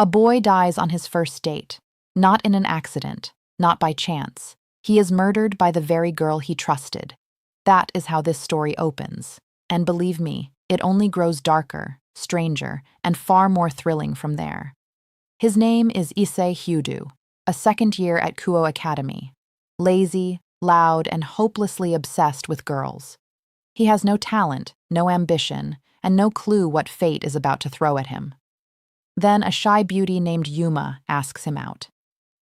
A boy dies on his first date, not in an accident, not by chance. He is murdered by the very girl he trusted. That is how this story opens. And believe me, it only grows darker, stranger, and far more thrilling from there. His name is Issei Hyoudou, a second year at Kuo Academy. Lazy, loud, and hopelessly obsessed with girls. He has no talent, no ambition, and no clue what fate is about to throw at him. Then a shy beauty named Yuma asks him out.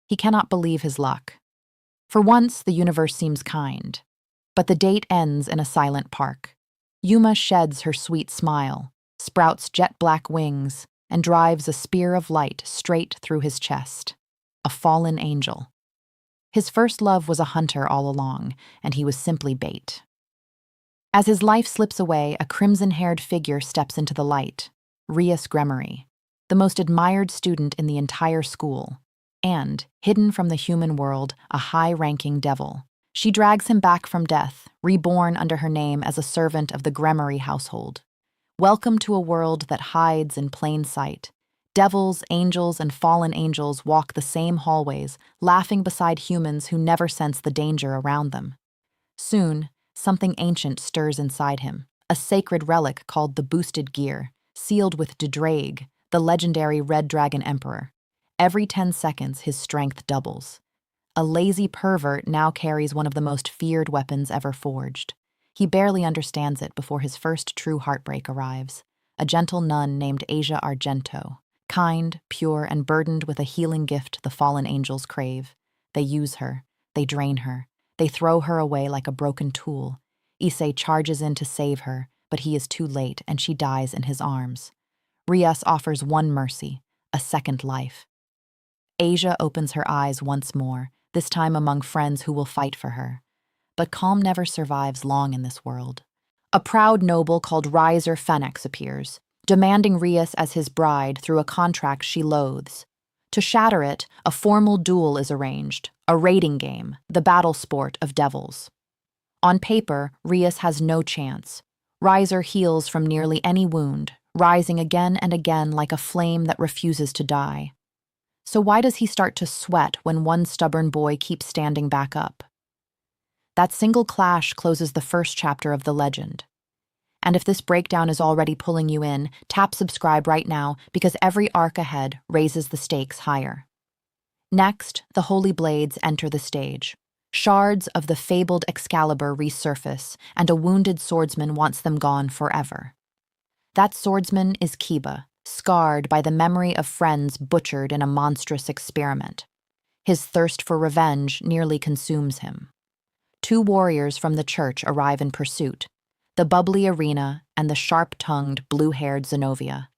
He cannot believe his luck. For once, the universe seems kind. But the date ends in a silent park. Yuma sheds her sweet smile, sprouts jet-black wings, and drives a spear of light straight through his chest. A fallen angel. His first love was a hunter all along, and he was simply bait. As his life slips away, a crimson-haired figure steps into the light, Rias Gremory, the most admired student in the entire school, and, hidden from the human world, a high-ranking devil. She drags him back from death, reborn under her name as a servant of the Gremory household. Welcome to a world that hides in plain sight. Devils, angels, and fallen angels walk the same hallways, laughing beside humans who never sense the danger around them. Soon, something ancient stirs inside him, a sacred relic called the Boosted Gear, sealed with DxD, the legendary Red Dragon Emperor. Every 10 seconds, his strength doubles. A lazy pervert now carries one of the most feared weapons ever forged. He barely understands it before his first true heartbreak arrives. A gentle nun named Asia Argento. Kind, pure, and burdened with a healing gift the fallen angels crave. They use her. They drain her. They throw her away like a broken tool. Issei charges in to save her, but he is too late and she dies in his arms. Rias offers one mercy, a second life. Asia opens her eyes once more, this time among friends who will fight for her. But calm never survives long in this world. A proud noble called Riser Phoenix appears, demanding Rias as his bride through a contract she loathes. To shatter it, a formal duel is arranged, a raiding game, the battle sport of devils. On paper, Rias has no chance. Riser heals from nearly any wound, rising again and again like a flame that refuses to die. So why does he start to sweat when one stubborn boy keeps standing back up? That single clash closes the first chapter of the legend. And if this breakdown is already pulling you in, tap subscribe right now because every arc ahead raises the stakes higher. Next, the Holy Blades enter the stage. Shards of the fabled Excalibur resurface, and a wounded swordsman wants them gone forever. That swordsman is Kiba, scarred by the memory of friends butchered in a monstrous experiment. His thirst for revenge nearly consumes him. 2 warriors from the church arrive in pursuit, the bubbly Arena and the sharp-tongued, blue-haired Zenobia.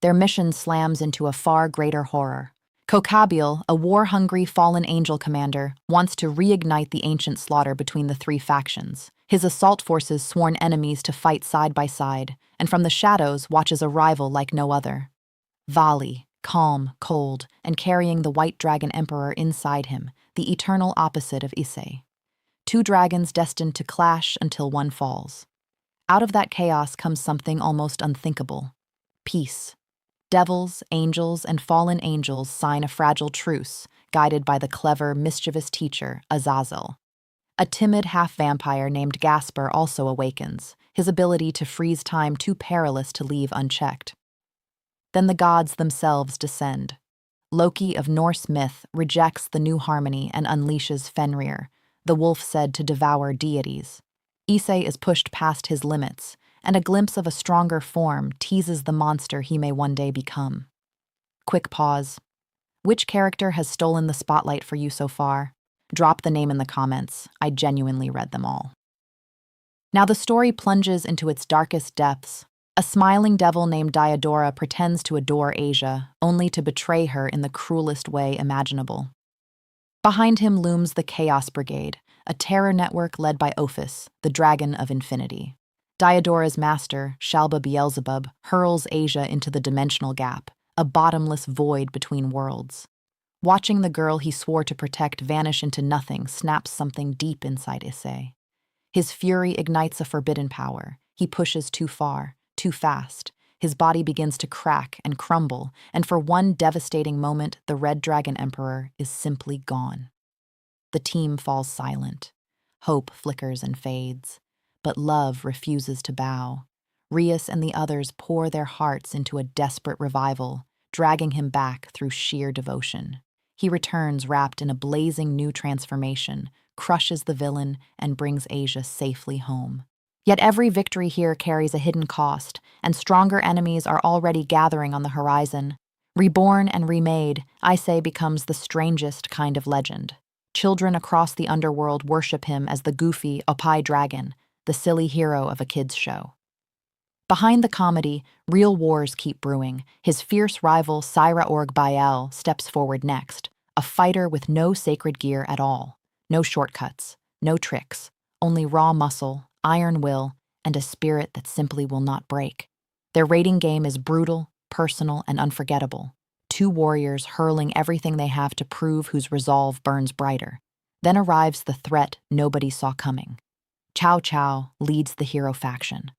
Their mission slams into a far greater horror. Kokabiel, a war-hungry fallen angel commander, wants to reignite the ancient slaughter between the 3 factions. His assault forces sworn enemies to fight side by side, and from the shadows watches a rival like no other. Vali, calm, cold, and carrying the White Dragon Emperor inside him, the eternal opposite of Issei. 2 dragons destined to clash until one falls. Out of that chaos comes something almost unthinkable. Peace. Devils, angels, and fallen angels sign a fragile truce, guided by the clever, mischievous teacher, Azazel. A timid half-vampire named Gasper also awakens, his ability to freeze time too perilous to leave unchecked. Then the gods themselves descend. Loki of Norse myth rejects the new harmony and unleashes Fenrir, the wolf said to devour deities. Issei is pushed past his limits, and a glimpse of a stronger form teases the monster he may one day become. Quick pause. Which character has stolen the spotlight for you so far? Drop the name in the comments. I genuinely read them all. Now the story plunges into its darkest depths. A smiling devil named Diodora pretends to adore Asia, only to betray her in the cruelest way imaginable. Behind him looms the Chaos Brigade, a terror network led by Ophis, the Dragon of Infinity. Diodora's master, Shalba Beelzebub, hurls Asia into the dimensional gap, a bottomless void between worlds. Watching the girl he swore to protect vanish into nothing snaps something deep inside Issei. His fury ignites a forbidden power. He pushes too far, too fast. His body begins to crack and crumble, and for one devastating moment, the Red Dragon Emperor is simply gone. The team falls silent. Hope flickers and fades, but love refuses to bow. Rias and the others pour their hearts into a desperate revival, dragging him back through sheer devotion. He returns wrapped in a blazing new transformation, crushes the villain, and brings Asia safely home. Yet every victory here carries a hidden cost, and stronger enemies are already gathering on the horizon. Reborn and remade, Issei becomes the strangest kind of legend. Children across the underworld worship him as the goofy Oppai dragon, the silly hero of a kids' show. Behind the comedy, real wars keep brewing. His fierce rival Syra Org Bael steps forward next, a fighter with no sacred gear at all. No shortcuts, no tricks, only raw muscle, iron will, and a spirit that simply will not break. Their raiding game is brutal, personal, and unforgettable. Two warriors hurling everything they have to prove whose resolve burns brighter. Then arrives the threat nobody saw coming. Cao Cao leads the hero faction.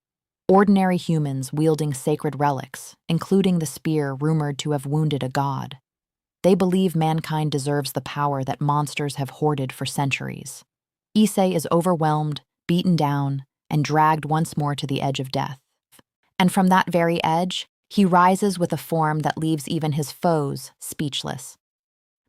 Ordinary humans wielding sacred relics, including the spear rumored to have wounded a god. They believe mankind deserves the power that monsters have hoarded for centuries. Issei is overwhelmed, beaten down, and dragged once more to the edge of death. And from that very edge, he rises with a form that leaves even his foes speechless.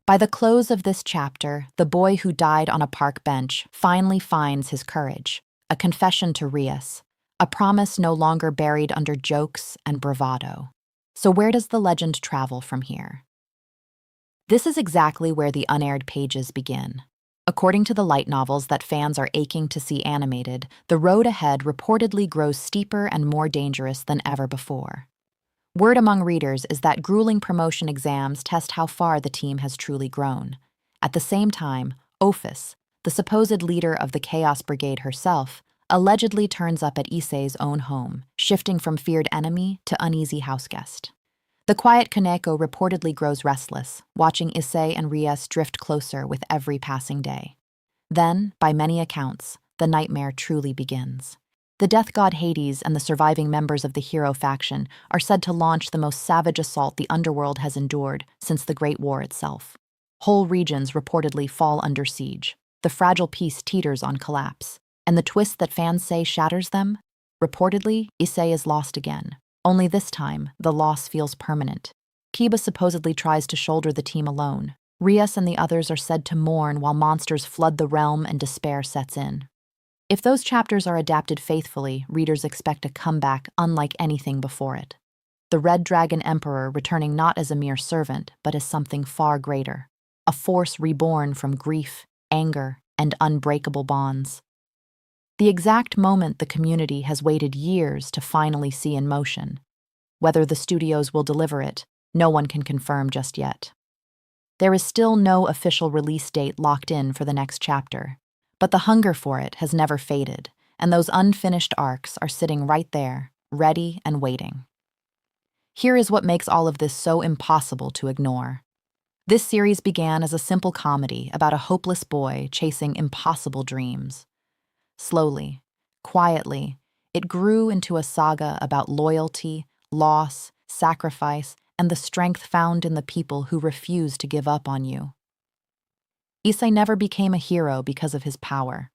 By the close of this chapter, the boy who died on a park bench finally finds his courage, a confession to Rias, a promise no longer buried under jokes and bravado. So where does the legend travel from here? This is exactly where the unaired pages begin. According to the light novels that fans are aching to see animated, the road ahead reportedly grows steeper and more dangerous than ever before. Word among readers is that grueling promotion exams test how far the team has truly grown. At the same time, Ophis, the supposed leader of the Chaos Brigade herself, allegedly turns up at Issei's own home, shifting from feared enemy to uneasy houseguest. The quiet Kaneko reportedly grows restless, watching Issei and Rias drift closer with every passing day. Then, by many accounts, the nightmare truly begins. The death god Hades and the surviving members of the hero faction are said to launch the most savage assault the underworld has endured since the Great War itself. Whole regions reportedly fall under siege. The fragile peace teeters on collapse. And the twist that fans say shatters them? Reportedly, Issei is lost again. Only this time, the loss feels permanent. Kiba supposedly tries to shoulder the team alone. Rias and the others are said to mourn while monsters flood the realm and despair sets in. If those chapters are adapted faithfully, readers expect a comeback unlike anything before it. The Red Dragon Emperor returning not as a mere servant, but as something far greater. A force reborn from grief, anger, and unbreakable bonds. The exact moment the community has waited years to finally see in motion. Whether the studios will deliver it, no one can confirm just yet. There is still no official release date locked in for the next chapter, but the hunger for it has never faded, and those unfinished arcs are sitting right there, ready and waiting. Here is what makes all of this so impossible to ignore. This series began as a simple comedy about a hopeless boy chasing impossible dreams. Slowly, quietly, it grew into a saga about loyalty, loss, sacrifice, and the strength found in the people who refuse to give up on you. Issei never became a hero because of his power.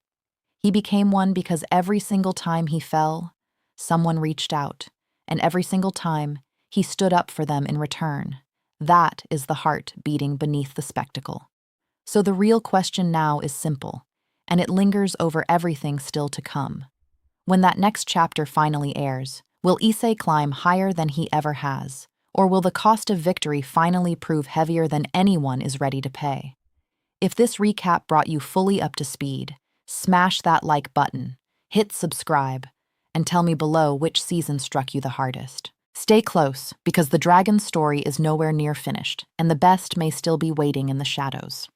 He became one because every single time he fell, someone reached out, and every single time, he stood up for them in return. That is the heart beating beneath the spectacle. So the real question now is simple, and it lingers over everything still to come. When that next chapter finally airs, will Issei climb higher than he ever has, or will the cost of victory finally prove heavier than anyone is ready to pay? If this recap brought you fully up to speed, smash that like button, hit subscribe, and tell me below which season struck you the hardest. Stay close, because the dragon's story is nowhere near finished, and the best may still be waiting in the shadows.